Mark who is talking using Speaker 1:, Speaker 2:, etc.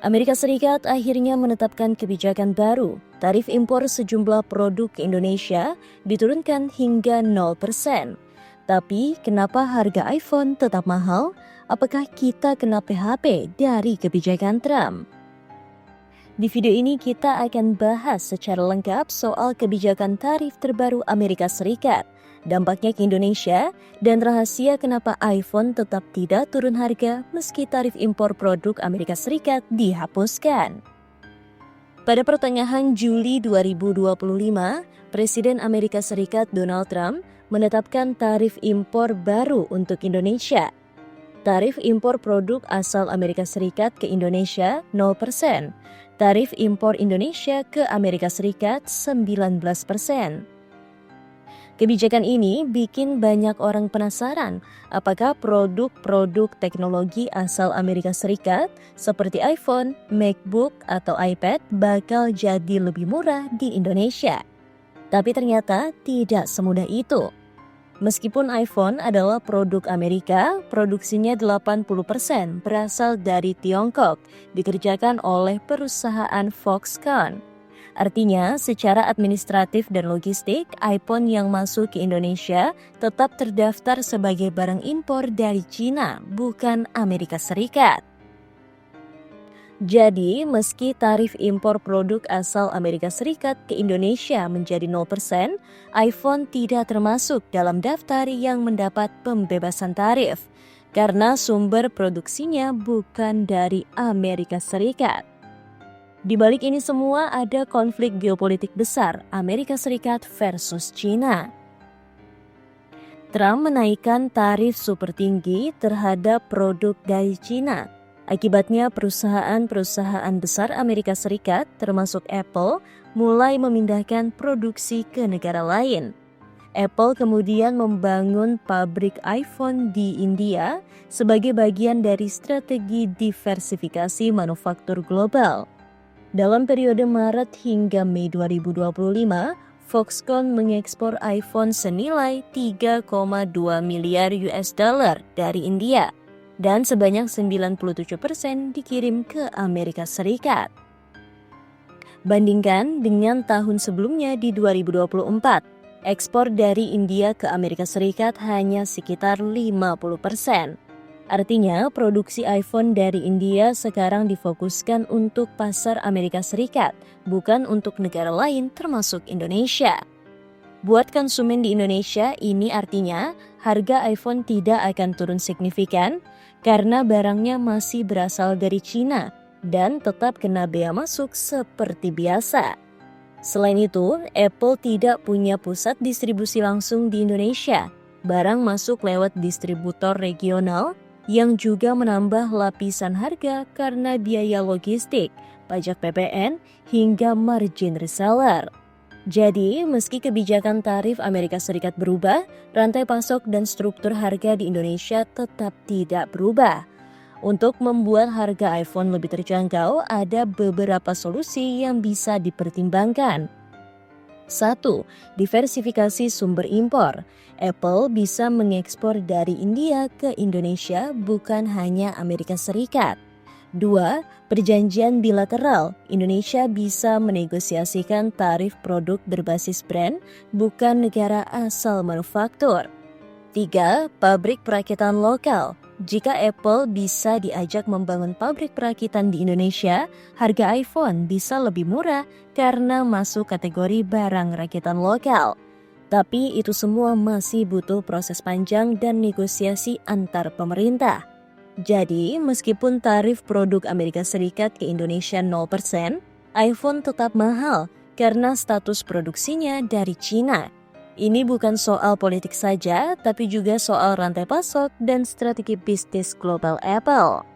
Speaker 1: Amerika Serikat akhirnya menetapkan kebijakan baru. Tarif impor sejumlah produk ke Indonesia diturunkan hingga 0%. Tapi kenapa harga iPhone tetap mahal? Apakah kita kena PHP dari kebijakan Trump? Di video ini kita akan bahas secara lengkap soal kebijakan tarif terbaru Amerika Serikat, dampaknya ke Indonesia, dan rahasia kenapa iPhone tetap tidak turun harga meski tarif impor produk Amerika Serikat dihapuskan. Pada pertengahan Juli 2025, Presiden Amerika Serikat Donald Trump menetapkan tarif impor baru untuk Indonesia. Tarif impor produk asal Amerika Serikat ke Indonesia 0%. Tarif impor Indonesia ke Amerika Serikat 19%. Kebijakan ini bikin banyak orang penasaran apakah produk-produk teknologi asal Amerika Serikat seperti iPhone, MacBook, atau iPad bakal jadi lebih murah di Indonesia. Tapi ternyata tidak semudah itu. Meskipun iPhone adalah produk Amerika, produksinya 80% berasal dari Tiongkok, dikerjakan oleh perusahaan Foxconn. Artinya, secara administratif dan logistik, iPhone yang masuk ke Indonesia tetap terdaftar sebagai barang impor dari Cina, bukan Amerika Serikat. Jadi, meski tarif impor produk asal Amerika Serikat ke Indonesia menjadi 0%, iPhone tidak termasuk dalam daftar yang mendapat pembebasan tarif, karena sumber produksinya bukan dari Amerika Serikat. Di balik ini semua ada konflik geopolitik besar Amerika Serikat versus China. Trump menaikkan tarif super tinggi terhadap produk dari China. Akibatnya perusahaan-perusahaan besar Amerika Serikat termasuk Apple mulai memindahkan produksi ke negara lain. Apple kemudian membangun pabrik iPhone di India sebagai bagian dari strategi diversifikasi manufaktur global. Dalam periode Maret hingga Mei 2025, Foxconn mengekspor iPhone senilai 3,2 miliar US dollar dari India dan sebanyak 97% dikirim ke Amerika Serikat. Bandingkan dengan tahun sebelumnya di 2024, ekspor dari India ke Amerika Serikat hanya sekitar 50%. Artinya, produksi iPhone dari India sekarang difokuskan untuk pasar Amerika Serikat, bukan untuk negara lain termasuk Indonesia. Buat konsumen di Indonesia, ini artinya harga iPhone tidak akan turun signifikan karena barangnya masih berasal dari Cina dan tetap kena bea masuk seperti biasa. Selain itu, Apple tidak punya pusat distribusi langsung di Indonesia. Barang masuk lewat distributor regional yang juga menambah lapisan harga karena biaya logistik, pajak PPN, hingga margin reseller. Jadi, meski kebijakan tarif Amerika Serikat berubah, rantai pasok dan struktur harga di Indonesia tetap tidak berubah. Untuk membuat harga iPhone lebih terjangkau, ada beberapa solusi yang bisa dipertimbangkan. 1. Diversifikasi sumber impor. Apple bisa mengekspor dari India ke Indonesia, bukan hanya Amerika Serikat. 2. Perjanjian bilateral. Indonesia bisa menegosiasikan tarif produk berbasis brand, bukan negara asal manufaktur. 3. Pabrik perakitan lokal. Jika Apple bisa diajak membangun pabrik perakitan di Indonesia, harga iPhone bisa lebih murah karena masuk kategori barang rakitan lokal. Tapi itu semua masih butuh proses panjang dan negosiasi antar pemerintah. Jadi, meskipun tarif produk Amerika Serikat ke Indonesia 0%, iPhone tetap mahal karena status produksinya dari Cina. Ini bukan soal politik saja, tapi juga soal rantai pasok dan strategi bisnis global Apple.